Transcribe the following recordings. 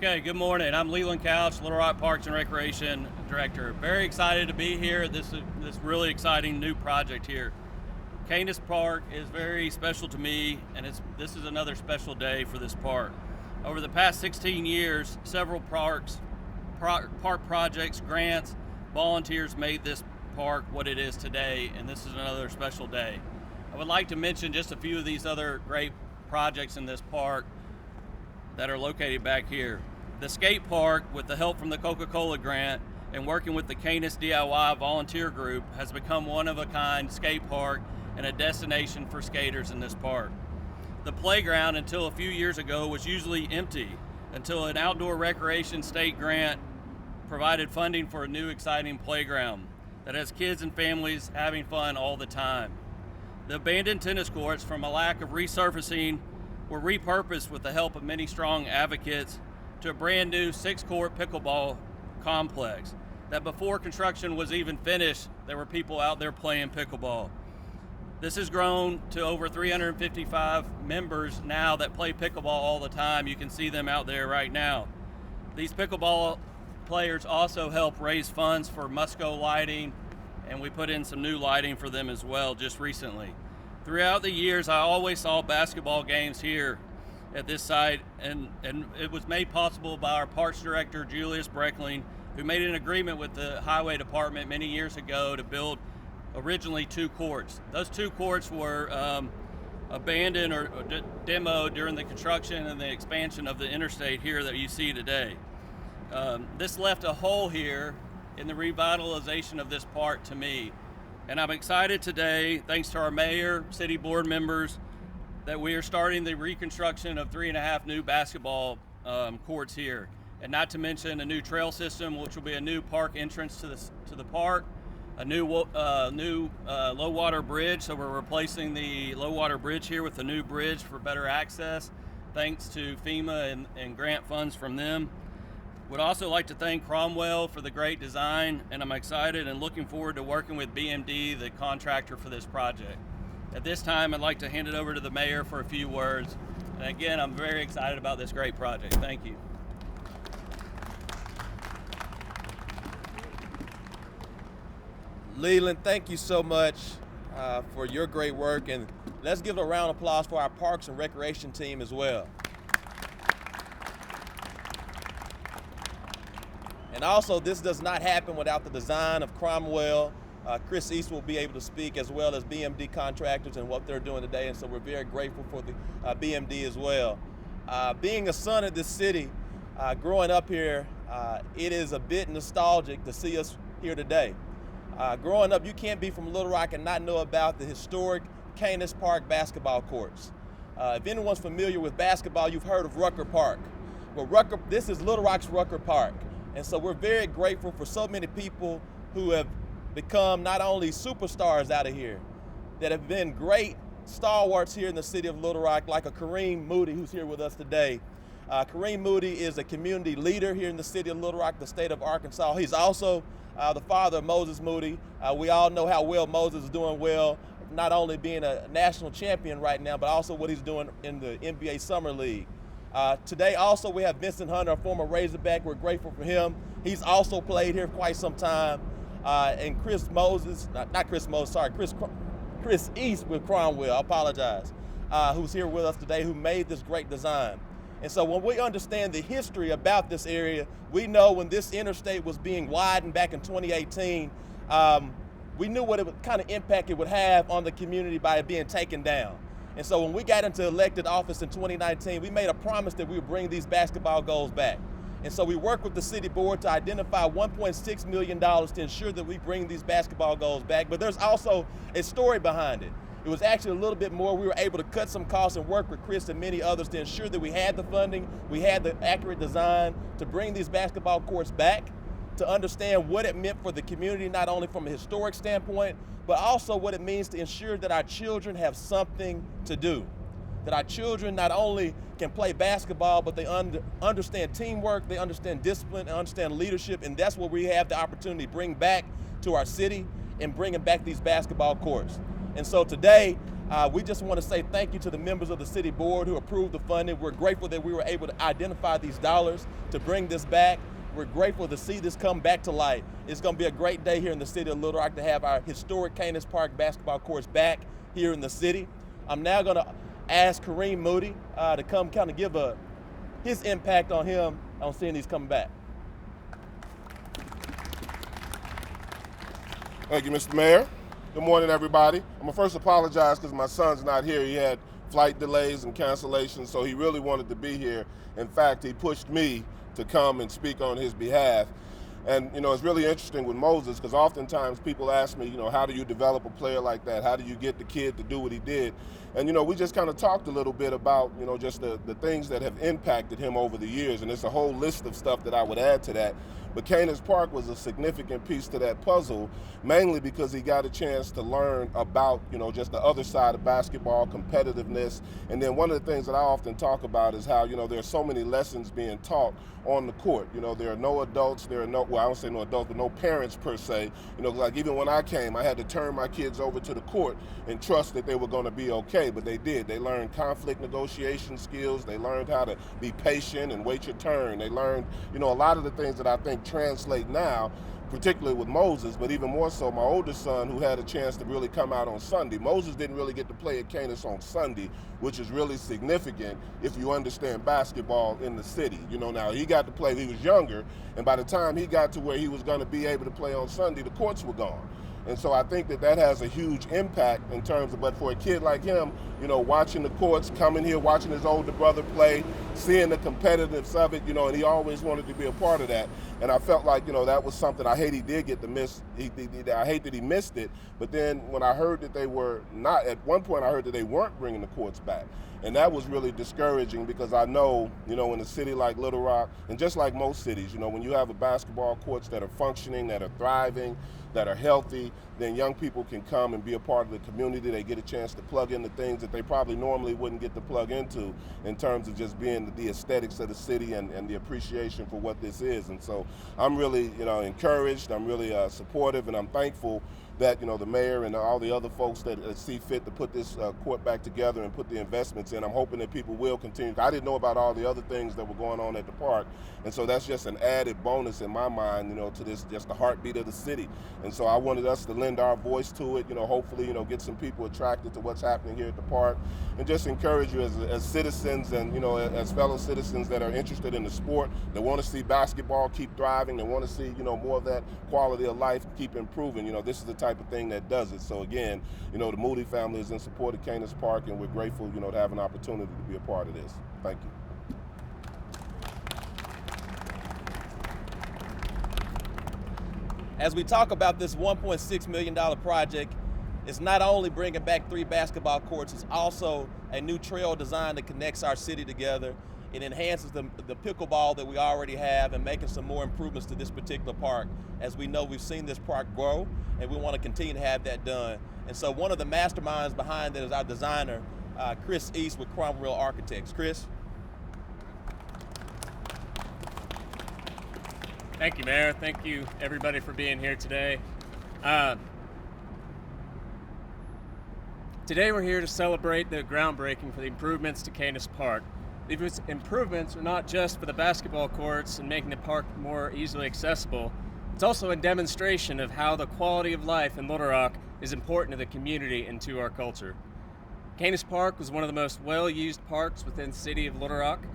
Okay, good morning. I'm Leland Couch, Little Rock Parks and Recreation Director. Very excited to be here. This really exciting new project here. Kanis Park is very special to me, and this is another special day for this park. Over the past 16 years, several park projects, grants, volunteers made this park what it is today, and this is another special day. I would like to mention just a few of these other great projects in this park that are located back here. The skate park, with the help from the Coca-Cola grant and working with the Kanis DIY volunteer group, has become one of a kind skate park and a destination for skaters in this park. The playground, until a few years ago, was usually empty until an outdoor recreation state grant provided funding for a new exciting playground that has kids and families having fun all the time. The abandoned tennis courts, from a lack of resurfacing, were repurposed with the help of many strong advocates to a brand new 6-court pickleball complex that, before construction was even finished, there were people out there playing pickleball. This has grown to over 355 members now that play pickleball all the time. You can see them out there right now. These pickleball players also help raise funds for Musco lighting, and we put in some new lighting for them as well just recently. Throughout the years, I always saw basketball games here at this site, and it was made possible by our Parks Director, Julius Breckling, who made an agreement with the Highway Department many years ago to build originally 2 courts. Those 2 courts were abandoned or demoed during the construction and the expansion of the interstate here that you see today. This left a hole here in the revitalization of this park to me. And I'm excited today, thanks to our mayor, city board members, that we are starting the reconstruction of 3.5 new basketball courts here. And not to mention a new trail system, which will be a new park entrance to the park, a new low water bridge. So we're replacing the low water bridge here with a new bridge for better access, thanks to FEMA and grant funds from them. Would also like to thank Cromwell for the great design, and I'm excited and looking forward to working with BMD, the contractor for this project. At this time, I'd like to hand it over to the mayor for a few words. And again, I'm very excited about this great project. Thank you. Leland, thank you so much for your great work, and let's give a round of applause for our Parks and Recreation team as well. And also, this does not happen without the design of Cromwell. Chris East will be able to speak, as well as BMD contractors and what they're doing today, and so we're very grateful for the BMD as well. Being a son of this city, growing up here, it is a bit nostalgic to see us here today. Growing up, you can't be from Little Rock and not know about the historic Kanis Park basketball courts. If anyone's familiar with basketball, you've heard of Rucker Park. Well, this is Little Rock's Rucker Park. And so we're very grateful for so many people who have become not only superstars out of here, that have been great stalwarts here in the city of Little Rock, like a Kareem Moody, who's here with us today. Kareem Moody is a community leader here in the city of Little Rock, the state of Arkansas. He's also the father of Moses Moody. We all know how well Moses is doing well, not only being a national champion right now, but also what he's doing in the NBA Summer League. Today also we have Vincent Hunter, a former Razorback. We're grateful for him. He's also played here quite some time. And Chris East with Cromwell, I apologize, who's here with us today, who made this great design. And so when we understand the history about this area, we know when this interstate was being widened back in 2018, we knew what kind of impact it would have on the community by it being taken down. And so when we got into elected office in 2019, we made a promise that we would bring these basketball goals back. And so we worked with the city board to identify $1.6 million to ensure that we bring these basketball goals back. But there's also a story behind it. It was actually a little bit more. We were able to cut some costs and work with Chris and many others to ensure that we had the funding, we had the accurate design to bring these basketball courts back, to understand what it meant for the community, not only from a historic standpoint, but also what it means to ensure that our children have something to do. That our children not only can play basketball, but they understand teamwork, they understand discipline, and understand leadership, and that's what we have the opportunity to bring back to our city and bringing back these basketball courts. And so today, We just want to say thank you to the members of the city board who approved the funding. We're grateful that we were able to identify these dollars to bring this back. We're grateful to see this come back to light. It's going to be a great day here in the city of Little Rock to have our historic Kanis Park basketball courts back here in the city. I'm now going to ask Kareem Moody to come kind of give his impact on seeing these coming back. Thank you, Mr. Mayor. Good morning, everybody. I'm gonna first apologize because my son's not here. He had flight delays and cancellations, so he really wanted to be here. In fact, he pushed me to come and speak on his behalf. And, it's really interesting with Moses because oftentimes people ask me, how do you develop a player like that? How do you get the kid to do what he did? And, we just kind of talked a little bit about, just the things that have impacted him over the years. And it's a whole list of stuff that I would add to that. But Kanis Park was a significant piece to that puzzle, mainly because he got a chance to learn about, just the other side of basketball, competitiveness. And then one of the things that I often talk about is how, there's so many lessons being taught on the court. There are no adults, I don't say no adults, but no parents per se. Like even when I came, I had to turn my kids over to the court and trust that they were going to be okay, but they did. They learned conflict negotiation skills. They learned how to be patient and wait your turn. They learned, a lot of the things that I think translate now, particularly with Moses, but even more so my oldest son who had a chance to really come out on Sunday. Moses didn't really get to play at Kanis on Sunday, which is really significant if you understand basketball in the city. Now he got to play, he was younger, and by the time he got to where he was going to be able to play on Sunday, the courts were gone. And so I think that has a huge impact in terms of, but for a kid like him, watching the courts, coming here, watching his older brother play, seeing the competitiveness of it, and he always wanted to be a part of that. And I felt like, that was something I hate he did get to miss. I hate that he missed it. But then when I heard that they were not, at one point I heard that they weren't bringing the courts back. And that was really discouraging because I know, in a city like Little Rock, and just like most cities, when you have a basketball courts that are functioning, that are thriving, that are healthy, then young people can come and be a part of the community. They get a chance to plug into things that they probably normally wouldn't get to plug into in terms of just being the aesthetics of the city and the appreciation for what this is. And so I'm really, encouraged, I'm really supportive, and I'm thankful that, the mayor and all the other folks that see fit to put this court back together and put the investments in. I'm hoping that people will continue. I didn't know about all the other things that were going on at the park, and so that's just an added bonus in my mind, to this, just the heartbeat of the city. And so I wanted us to lend our voice to it, hopefully, get some people attracted to what's happening here at the park, and just encourage you as citizens and, as fellow citizens that are interested in the sport, that want to see basketball keep thriving, that want to see, more of that quality of life keep improving. This is the type of thing that does it. So again, the Moody family is in support of Kanis Park, and we're grateful, to have an opportunity to be a part of this. Thank you. As we talk about this $1.6 million project, it's not only bringing back 3 basketball courts, it's also a new trail design that connects our city together. It enhances the pickleball that we already have and making some more improvements to this particular park. As we know, we've seen this park grow, and we want to continue to have that done. And so one of the masterminds behind it is our designer, Chris East with Cromwell Architects. Chris? Thank you, Mayor. Thank you, everybody, for being here today. Today we're here to celebrate the groundbreaking for the improvements to Kanis Park. These improvements are not just for the basketball courts and making the park more easily accessible. It's also a demonstration of how the quality of life in Little Rock is important to the community and to our culture. Kanis Park was one of the most well-used parks within the city of Little Rock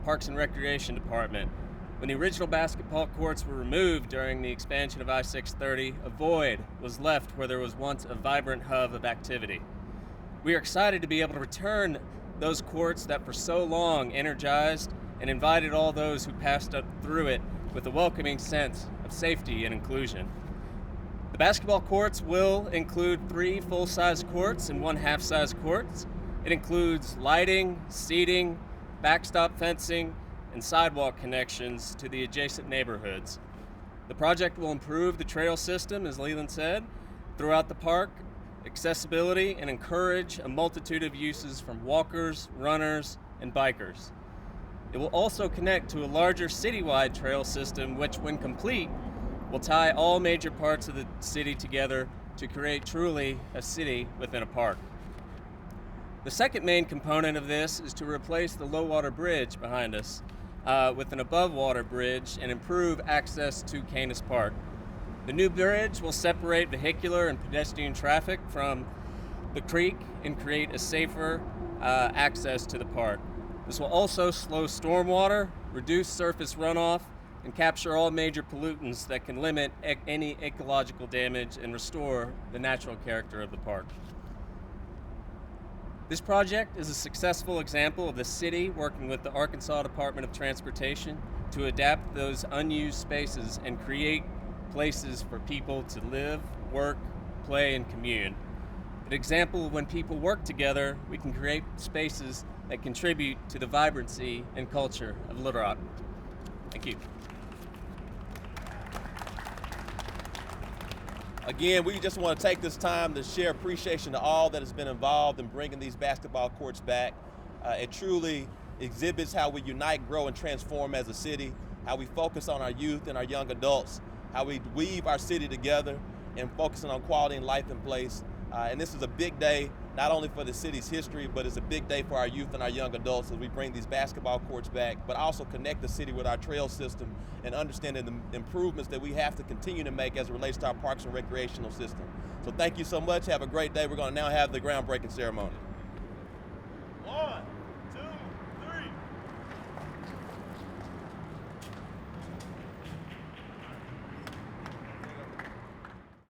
Parks and Recreation Department. When the original basketball courts were removed during the expansion of I-630, a void was left where there was once a vibrant hub of activity. We are excited to be able to return those courts that for so long energized and invited all those who passed up through it with a welcoming sense of safety and inclusion. The basketball courts will include 3 full-size courts and 1 half-size courts. It includes lighting, seating, backstop fencing, and sidewalk connections to the adjacent neighborhoods. The project will improve the trail system, as Leland said, throughout the park, accessibility, and encourage a multitude of uses from walkers, runners, and bikers. It will also connect to a larger citywide trail system, which, when complete, will tie all major parts of the city together to create truly a city within a park. The second main component of this is to replace the low water bridge behind us with an above water bridge and improve access to Kanis Park. The new bridge will separate vehicular and pedestrian traffic from the creek and create a safer access to the park. This will also slow stormwater, reduce surface runoff, and capture all major pollutants that can limit any ecological damage and restore the natural character of the park. This project is a successful example of the city working with the Arkansas Department of Transportation to adapt those unused spaces and create places for people to live, work, play, and commune. An example of when people work together, we can create spaces that contribute to the vibrancy and culture of Little Rock. Thank you. Again, we just want to take this time to share appreciation to all that has been involved in bringing these basketball courts back. It truly exhibits how we unite, grow, and transform as a city, how we focus on our youth and our young adults, how we weave our city together and focusing on quality and life in place. And this is a big day, not only for the city's history, but it's a big day for our youth and our young adults as we bring these basketball courts back, but also connect the city with our trail system and understanding the improvements that we have to continue to make as it relates to our parks and recreational system. So thank you so much. Have a great day. We're going to now have the groundbreaking ceremony.